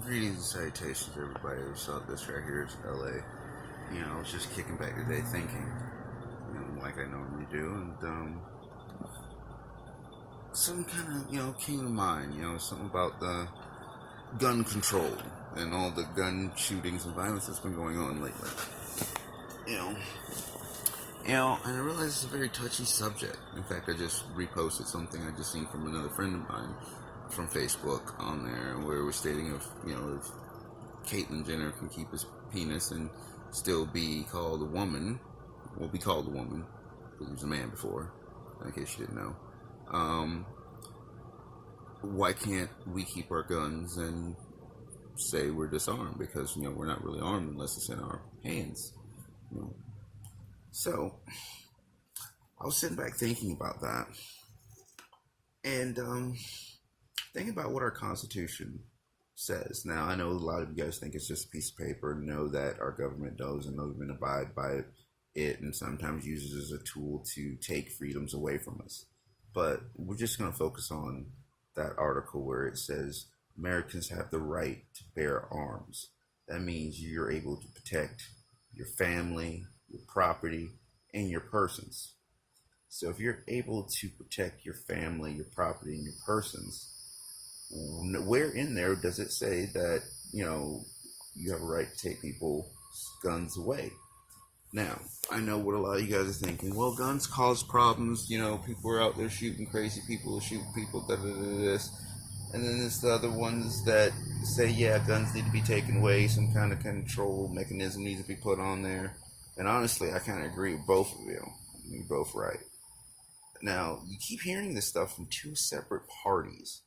Greetings and salutations, everybody. So this right here is LA. I was just kicking back today thinking, like I normally do, and something kind of, came to mind. Something about the gun control and all the gun shootings and violence that's been going on lately. You know, and I realize it's a very touchy subject. In fact, I just reposted something I just seen from another friend of mine from Facebook on there, where it was stating if Caitlyn Jenner can keep his penis and still be called a woman, will be called a woman, because he was a man before, in case you didn't know. Why can't we keep our guns and say we're disarmed? Because we're not really armed unless it's in our hands. So I was sitting back thinking about that, and thinking about what our Constitution says. Now, I know a lot of you guys think it's just a piece of paper, and know that our government knows and even abide by it, and sometimes uses it as a tool to take freedoms away from us. But we're just going to focus on that article where it says Americans have the right to bear arms. That means you're able to protect your family, your property, and your persons. So if you're able to protect your family, your property, and your persons, where in there does it say that you have a right to take people's guns away? Now, I know what a lot of you guys are thinking. Well, guns cause problems. People are out there shooting crazy people, shooting people, this. And then there's the other ones that say, yeah, guns need to be taken away. Some kind of control mechanism needs to be put on there. And honestly, I kind of agree with both of you. You're both right. Now, you keep hearing this stuff from two separate parties.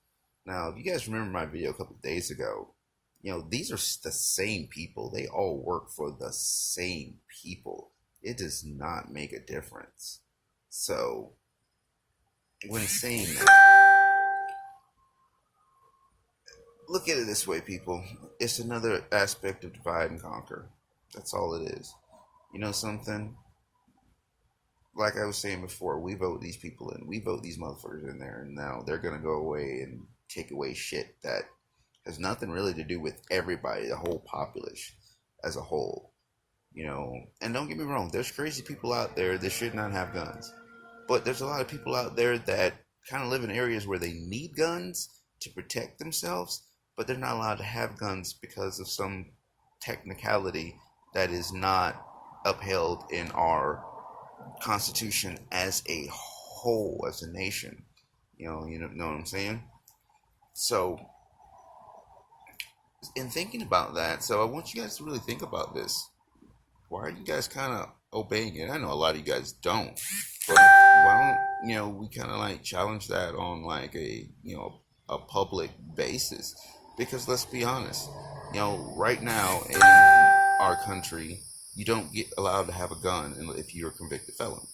Now, if you guys remember my video a couple of days ago, these are the same people. They all work for the same people. It does not make a difference. So, when saying that, look at it this way, people. It's another aspect of divide and conquer. That's all it is. You know something? Like I was saying before, we vote these people in. We vote these motherfuckers in there, and now they're going to go away and take away shit that has nothing really to do with everybody, the whole populace as a whole. And don't get me wrong, there's crazy people out there that should not have guns. But there's a lot of people out there that kind of live in areas where they need guns to protect themselves, but they're not allowed to have guns because of some technicality that is not upheld in our Constitution as a whole, as a nation. You know what I'm saying? So, in thinking about that, so I want you guys to really think about this. Why are you guys kind of obeying it? I know a lot of you guys don't, but why don't we kind of like challenge that on like a public basis? Because let's be honest, right now in our country, you don't get allowed to have a gun if you're a convicted felon.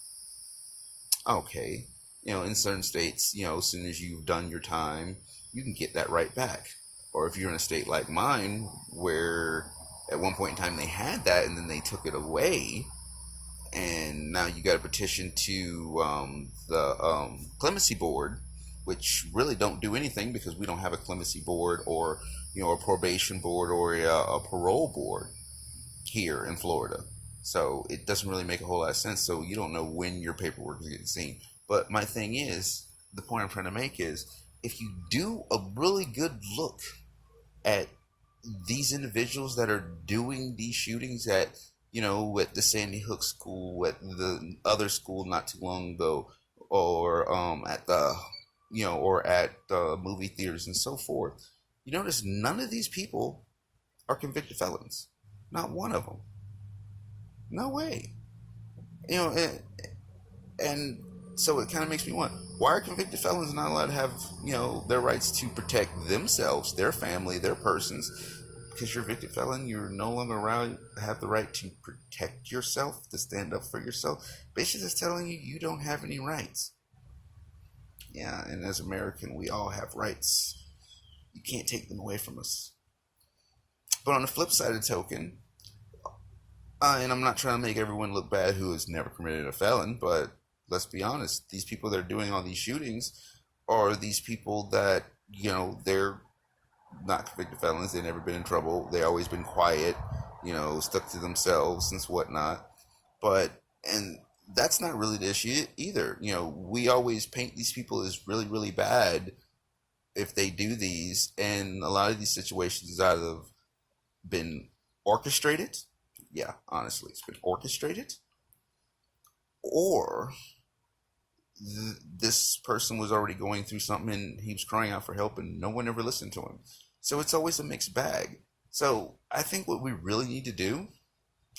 Okay, in certain states, as soon as you've done your time, you can get that right back. Or if you're in a state like mine, where at one point in time they had that and then they took it away, and now you got to petition to the clemency board, which really don't do anything because we don't have a clemency board or a probation board or a parole board here in Florida. So it doesn't really make a whole lot of sense. So you don't know when your paperwork is getting seen. But my thing is, the point I'm trying to make is, if you do a really good look at these individuals that are doing these shootings at, at the Sandy Hook school, at the other school not too long ago, or at the, or at the movie theaters and so forth, you notice none of these people are convicted felons. Not one of them. No way. And so it kind of makes me wonder, why are convicted felons not allowed to have, their rights to protect themselves, their family, their persons? Because you're a convicted felon, you're no longer allowed to have the right to protect yourself, to stand up for yourself. Basically, it's telling you you don't have any rights. Yeah, and as American, we all have rights. You can't take them away from us. But on the flip side of the token, and I'm not trying to make everyone look bad who has never committed a felon, but let's be honest, these people that are doing all these shootings are these people that, they're not convicted felons. They've never been in trouble. They always been quiet, stuck to themselves and whatnot. But and that's not really the issue either. We always paint these people as really, really bad if they do these, and a lot of these situations either been orchestrated. Yeah, honestly, it's been orchestrated, or this person was already going through something and he was crying out for help and no one ever listened to him. So it's always a mixed bag. So I think what we really need to do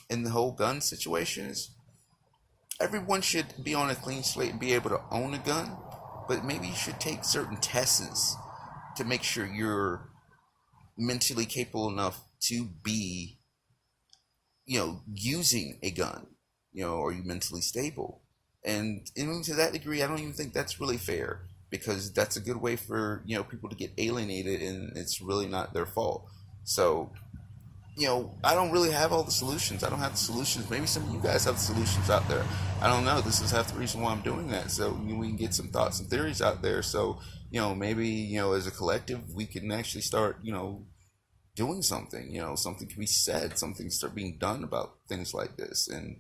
in the whole gun situation is everyone should be on a clean slate and be able to own a gun, but maybe you should take certain tests to make sure you're mentally capable enough to be, using a gun, are you mentally stable? And even to that degree, I don't even think that's really fair, because that's a good way for, people to get alienated, and it's really not their fault. So, I don't really have all the solutions. I don't have the solutions. Maybe some of you guys have the solutions out there. I don't know. This is half the reason why I'm doing that. So we can get some thoughts and theories out there. So, maybe, as a collective, we can actually start, doing something. Something can be said. Something start being done about things like this. And,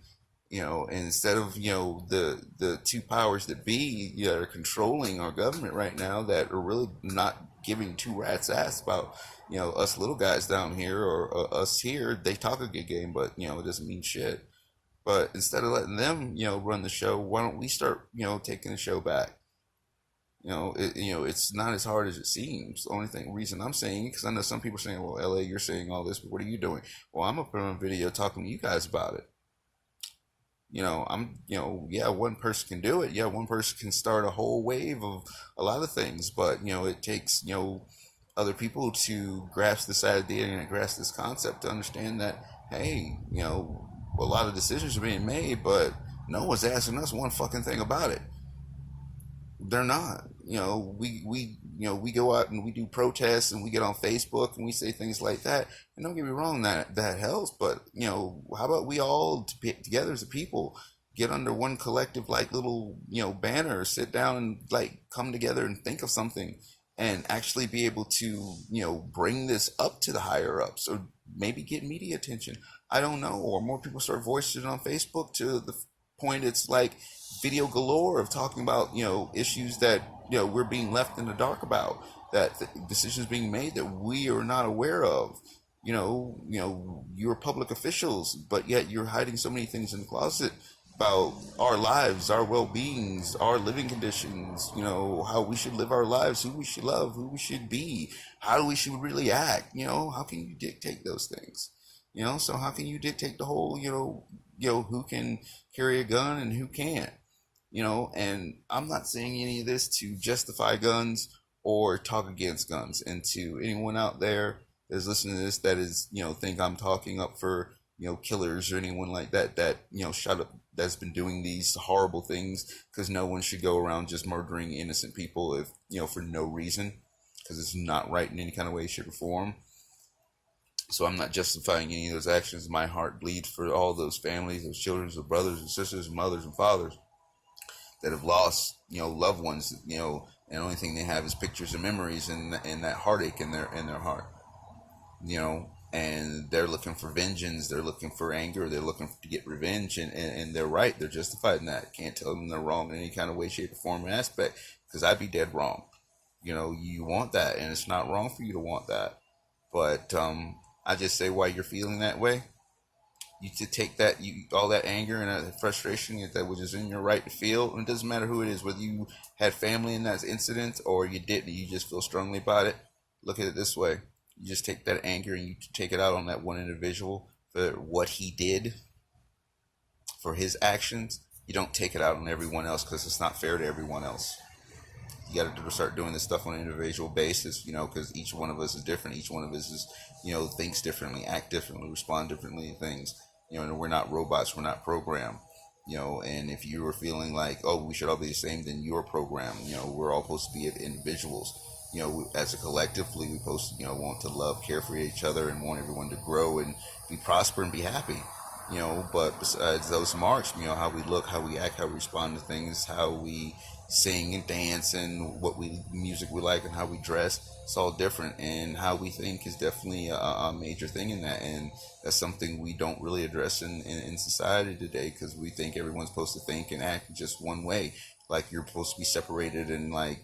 and instead of, the two powers that be, that are controlling our government right now, that are really not giving two rats ass about, us little guys down here, or us here. They talk a good game, but, it doesn't mean shit. But instead of letting them, run the show, why don't we start, taking the show back? It's not as hard as it seems. The only reason I'm saying it, because I know some people are saying, well, LA, you're saying all this, but what are you doing? Well, I'm going to put on a video talking to you guys about it. Yeah, one person can do it. Yeah, one person can start a whole wave of a lot of things, but, it takes, other people to grasp this idea and grasp this concept to understand that, hey, a lot of decisions are being made, but no one's asking us one fucking thing about it. They're not. We go out and we do protests and we get on Facebook and we say things like that. And don't get me wrong, that helps. But how about we all together as a people get under one collective little banner, sit down and come together and think of something and actually be able to bring this up to the higher ups, or maybe get media attention. I don't know, or more people start voicing it on Facebook to the point it's video galore of talking about issues that we're being left in the dark about, that decisions being made that we are not aware of. You're public officials, but yet you're hiding so many things in the closet about our lives, our well-beings, our living conditions, how we should live our lives, who we should love, who we should be, how we should really act. How can you dictate those things? So how can you dictate the whole, who can carry a gun and who can't? And I'm not saying any of this to justify guns or talk against guns. And to anyone out there that's listening to this that is, think I'm talking up for, killers or anyone like that, shut up, that's been doing these horrible things, because no one should go around just murdering innocent people if, for no reason, because it's not right in any kind of way, shape, or form. So I'm not justifying any of those actions. My heart bleeds for all those families, those children, those brothers and sisters, and mothers and fathers that have lost, loved ones, and the only thing they have is pictures and memories and that heartache in their heart, and they're looking for vengeance, they're looking for anger, they're looking to get revenge, and they're right, they're justified in that. Can't tell them they're wrong in any kind of way, shape, or form or aspect, because I'd be dead wrong. You want that, and it's not wrong for you to want that, but I just say, why you're feeling that way, you to take that, all that anger and that frustration that was just in your right to feel. And it doesn't matter who it is, whether you had family in that incident or you didn't, you just feel strongly about it. Look at it this way: you just take that anger and you take it out on that one individual for what he did, for his actions. You don't take it out on everyone else, because it's not fair to everyone else. You got to start doing this stuff on an individual basis, because each one of us is different. Each one of us is, thinks differently, act differently, respond differently to things. And we're not robots, we're not programmed. And if you were feeling like, oh, we should all be the same, then you're programmed. We're all supposed to be individuals. As a collectively, we're supposed to, want to love, care for each other, and want everyone to grow and be prosper and be happy. But besides those marks, how we look, how we act, how we respond to things, how we, sing and dance and what we music we like and how we dress. It's all different, and how we think is definitely a major thing in that, and that's something we don't really address in society today, because we think everyone's supposed to think and act just one way, like you're supposed to be separated in, like,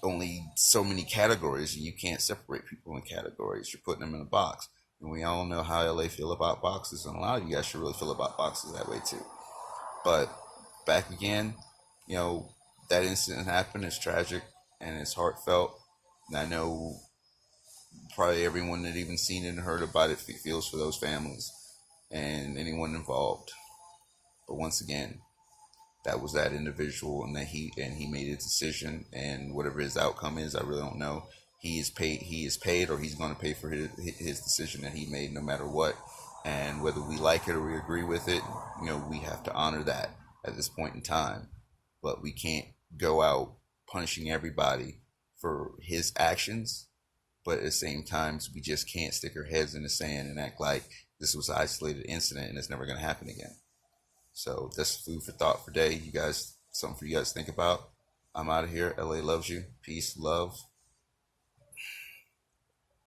only so many categories, and you can't separate people in categories. You're putting them in a box, and we all know how LA feel about boxes, and a lot of you guys should really feel about boxes that way too. But back again, you know, that incident happened. It's tragic and it's heartfelt. And I know probably everyone that even seen it and heard about it feels for those families and anyone involved. But once again, that was that individual, and that he made a decision, and whatever his outcome is, I really don't know. He is paid, or he's going to pay for his decision that he made, no matter what. And whether we like it or we agree with it, we have to honor that at this point in time. But we can't go out punishing everybody for his actions. But at the same time, we just can't stick our heads in the sand and act like this was an isolated incident and it's never going to happen again. So that's food for thought for day. You guys, something for you guys to think about. I'm out of here. LA loves you. Peace, love.